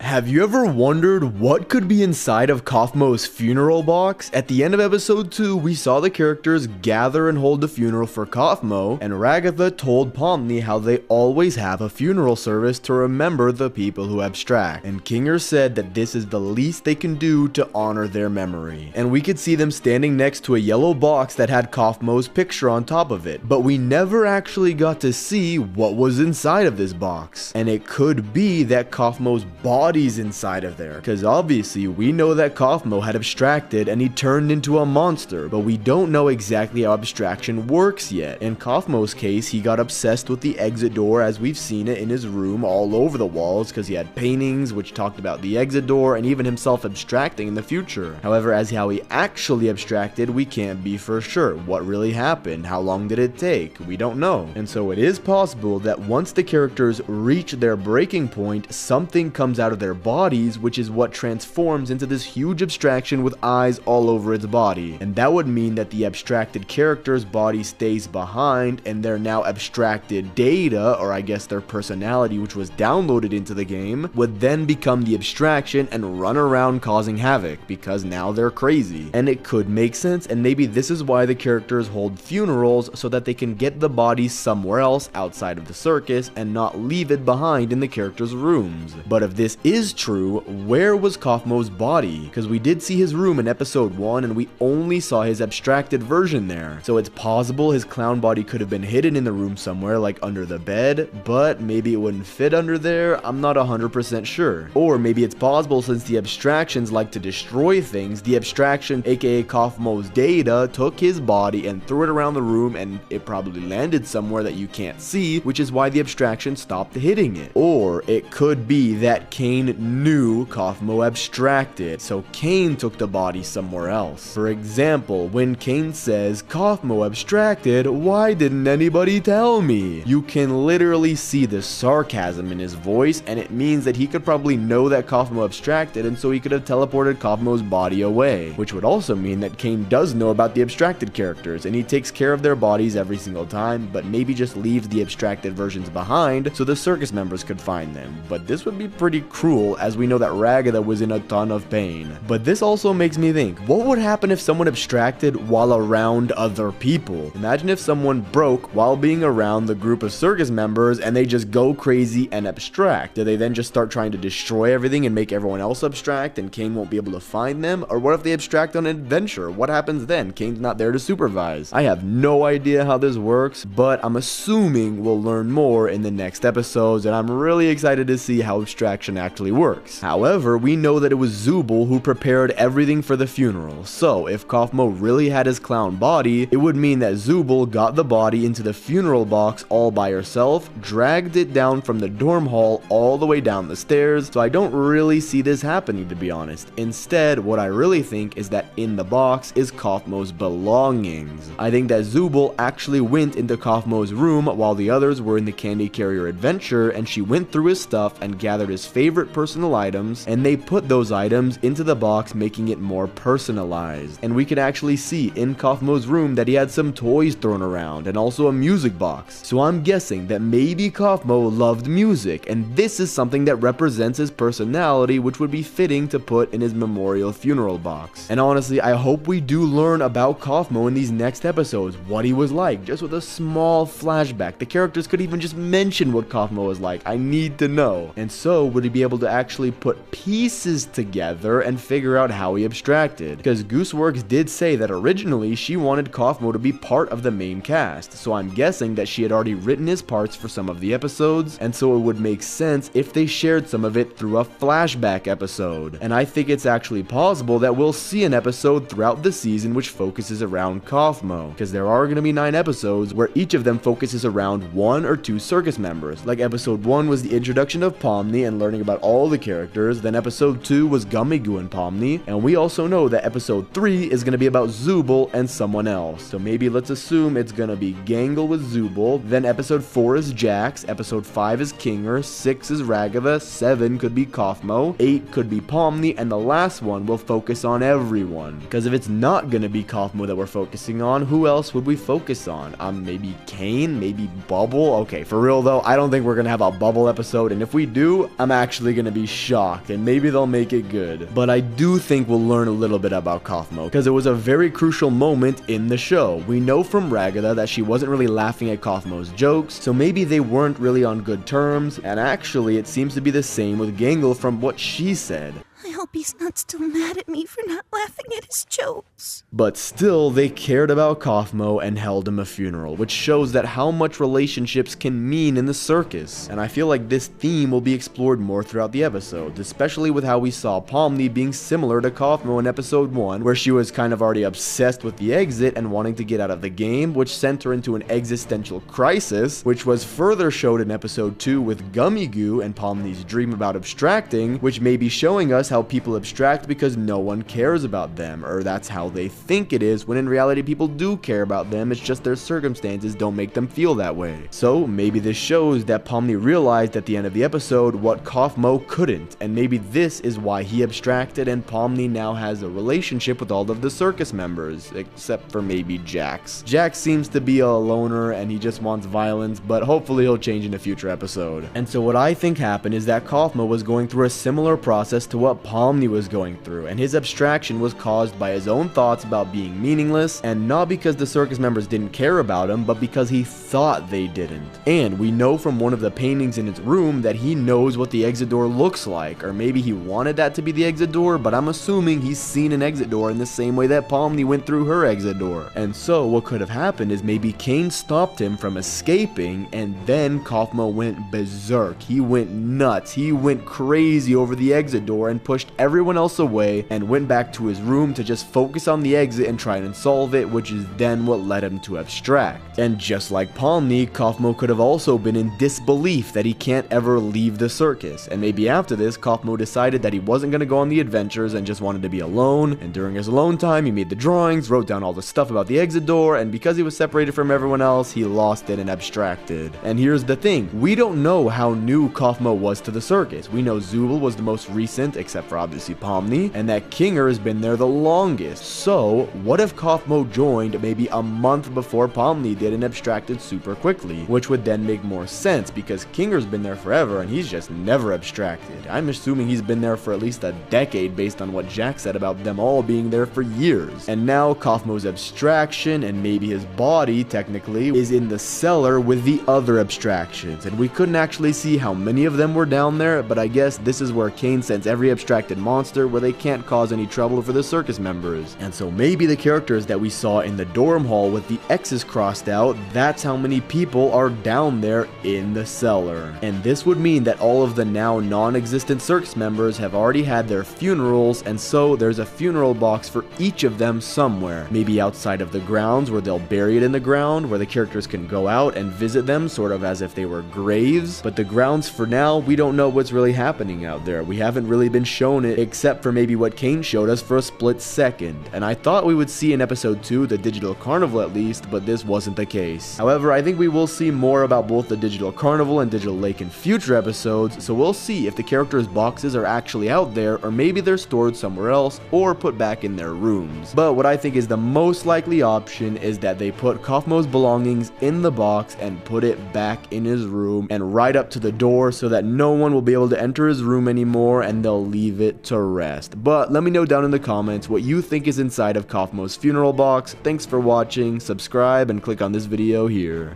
Have you ever wondered what could be inside of Kaufmo's funeral box? At the end of episode 2, we saw the characters gather and hold the funeral for Kaufmo, and Ragatha told Pomni how they always have a funeral service to remember the people who abstract, and Kinger said that this is the least they can do to honor their memory. And we could see them standing next to a yellow box that had Kaufmo's picture on top of it, but we never actually got to see what was inside of this box. And it could be that Kaufmo's body's inside of there, because obviously we know that Kaufmo had abstracted and he turned into a monster, but we don't know exactly how abstraction works yet. In Kaufmo's case, he got obsessed with the exit door as we've seen it in his room all over the walls, because he had paintings which talked about the exit door and even himself abstracting in the future. However, as how he actually abstracted, we can't be for sure. What really happened? How long did it take? We don't know. And so it is possible that once the characters reach their breaking point, something comes out of their bodies, which is what transforms into this huge abstraction with eyes all over its body. And that would mean that the abstracted character's body stays behind, and their now abstracted data, or I guess their personality which was downloaded into the game, would then become the abstraction and run around causing havoc, because now they're crazy. And it could make sense, and maybe this is why the characters hold funerals, so that they can get the body somewhere else outside of the circus and not leave it behind in the characters' rooms. But if this is true, where was Kaufmo's body? Because we did see his room in episode 1 and we only saw his abstracted version there. So it's possible his clown body could have been hidden in the room somewhere, like under the bed, but maybe it wouldn't fit under there. I'm not 100% sure. Or maybe it's possible, since the abstractions like to destroy things, the abstraction, aka Kaufmo's data, took his body and threw it around the room, and it probably landed somewhere that you can't see, which is why the abstraction stopped hitting it. Or it could be that Kane knew Kaufmo abstracted, so Kane took the body somewhere else. For example, when Kane says, "Kaufmo abstracted, why didn't anybody tell me?" You can literally see the sarcasm in his voice, and it means that he could probably know that Kaufmo abstracted, and so he could have teleported Kaufmo's body away. Which would also mean that Kane does know about the abstracted characters, and he takes care of their bodies every single time, but maybe just leaves the abstracted versions behind so the circus members could find them. But this would be pretty cruel, as we know that Ragatha was in a ton of pain. But this also makes me think, what would happen if someone abstracted while around other people? Imagine if someone broke while being around the group of circus members and they just go crazy and abstract. Do they then just start trying to destroy everything and make everyone else abstract, and Kane won't be able to find them? Or what if they abstract on an adventure? What happens then? Kane's not there to supervise. I have no idea how this works, but I'm assuming we'll learn more in the next episodes, and I'm really excited to see how abstraction actually works. However, we know that it was Zubul who prepared everything for the funeral, so if Kaufmo really had his clown body, it would mean that Zubul got the body into the funeral box all by herself, dragged it down from the dorm hall all the way down the stairs, so I don't really see this happening, to be honest. Instead, what I really think is that in the box is Kaufmo's belongings. I think that Zubul actually went into Kaufmo's room while the others were in the Candy Carrier adventure, and she went through his stuff and gathered his favorite personal items, and they put those items into the box, making it more personalized. And we could actually see in Kaufmo's room that he had some toys thrown around and also a music box. So I'm guessing that maybe Kaufmo loved music, and this is something that represents his personality, which would be fitting to put in his memorial funeral box. And honestly, I hope we do learn about Kaufmo in these next episodes, what he was like, just with a small flashback. The characters could even just mention what Kaufmo was like. I need to know. And so, would he be able to actually put pieces together and figure out how he abstracted? Because Gooseworks did say that originally she wanted Kaufmo to be part of the main cast, so I'm guessing that she had already written his parts for some of the episodes, and so it would make sense if they shared some of it through a flashback episode. And I think it's actually possible that we'll see an episode throughout the season which focuses around Kaufmo, because there are going to be 9 episodes where each of them focuses around 1 or 2 circus members. Like episode 1 was the introduction of Pomni and learning about all the characters, then episode 2 was Gummigoo and Pomni, and we also know that episode 3 is going to be about Zubul and someone else. So maybe let's assume it's going to be Gangle with Zubul, then episode 4 is Jax, episode 5 is Kinger, 6 is Ragatha, 7 could be Kaufmo, 8 could be Pomni, and the last one will focus on everyone. Because if it's not going to be Kaufmo that we're focusing on, who else would we focus on? Maybe Kane, maybe Bubble. Okay, for real though, I don't think we're going to have a Bubble episode, and if we do, I'm actually gonna be shocked, and maybe they'll make it good. But I do think we'll learn a little bit about Kaufmo, because it was a very crucial moment in the show. We know from Ragatha that she wasn't really laughing at Kaufmo's jokes, so maybe they weren't really on good terms, and actually it seems to be the same with Gangle from what she said. I hope he's not still mad at me for not laughing at his jokes. But still, they cared about Kaufmo and held him a funeral, which shows that how much relationships can mean in the circus. And I feel like this theme will be explored more throughout the episodes, especially with how we saw Pomni being similar to Kaufmo in episode 1, where she was kind of already obsessed with the exit and wanting to get out of the game, which sent her into an existential crisis, which was further showed in episode 2 with Gummy Goo and Pomni's dream about abstracting, which may be showing us how people abstract because no one cares about them, or that's how they think it is, when in reality people do care about them, it's just their circumstances don't make them feel that way. So maybe this shows that Pomni realized at the end of the episode what Kaufmo couldn't, and maybe this is why he abstracted and Pomni now has a relationship with all of the circus members, except for maybe Jax. Jax seems to be a loner and he just wants violence, but hopefully he'll change in a future episode. And so what I think happened is that Kaufmo was going through a similar process to what Pomni was going through, and his abstraction was caused by his own thoughts about being meaningless, and not because the circus members didn't care about him, but because he thought they didn't. And we know from one of the paintings in his room that he knows what the exit door looks like, or maybe he wanted that to be the exit door, but I'm assuming he's seen an exit door in the same way that Pomni went through her exit door. And so what could have happened is maybe Kane stopped him from escaping, and then Kaufmo went berserk. He went nuts. He went crazy over the exit door and pushed everyone else away and went back to his room to just focus on the exit and try and solve it, which is then what led him to abstract. And just like Pomni, Kaufmo could have also been in disbelief that he can't ever leave the circus, and maybe after this Kaufmo decided that he wasn't going to go on the adventures and just wanted to be alone, and during his alone time he made the drawings, wrote down all the stuff about the exit door, and because he was separated from everyone else he lost it and abstracted. And here's the thing, we don't know how new Kaufmo was to the circus. We know Zubul was the most recent, except for obviously Pomni, and that Kinger has been there the longest. So what if Kaufmo joined maybe a month before Pomni did and abstracted super quickly, which would then make more sense because Kinger's been there forever and he's just never abstracted. I'm assuming he's been there for at least a decade based on what Jack said about them all being there for years. And now Kaufmo's abstraction, and maybe his body technically, is in the cellar with the other abstractions, and we couldn't actually see how many of them were down there, but I guess this is where Kane sends every abstracted monster where they can't cause any trouble for the circus members. And so maybe the characters that we saw in the dorm hall with the X's crossed out, that's how many people are down there in the cellar. And this would mean that all of the now non-existent circus members have already had their funerals, and so there's a funeral box for each of them somewhere. Maybe outside of the grounds where they'll bury it in the ground, where the characters can go out and visit them sort of as if they were graves. But the grounds for now, we don't know what's really happening out there. We haven't really been shown it except for maybe what Kane showed us for a split second. And I thought we would see in episode 2 the digital carnival at least, but this wasn't the case. However, I think we will see more about both the digital carnival and digital lake in future episodes, so we'll see if the characters' boxes are actually out there, or maybe they're stored somewhere else or put back in their rooms. But what I think is the most likely option is that they put Kaufmo's belongings in the box and put it back in his room and right up to the door so that no one will be able to enter his room anymore, and they'll leave it to rest. But let me know down in the comments what you think is inside of Kaufmo's funeral box. Thanks for watching, subscribe, and click on this video here.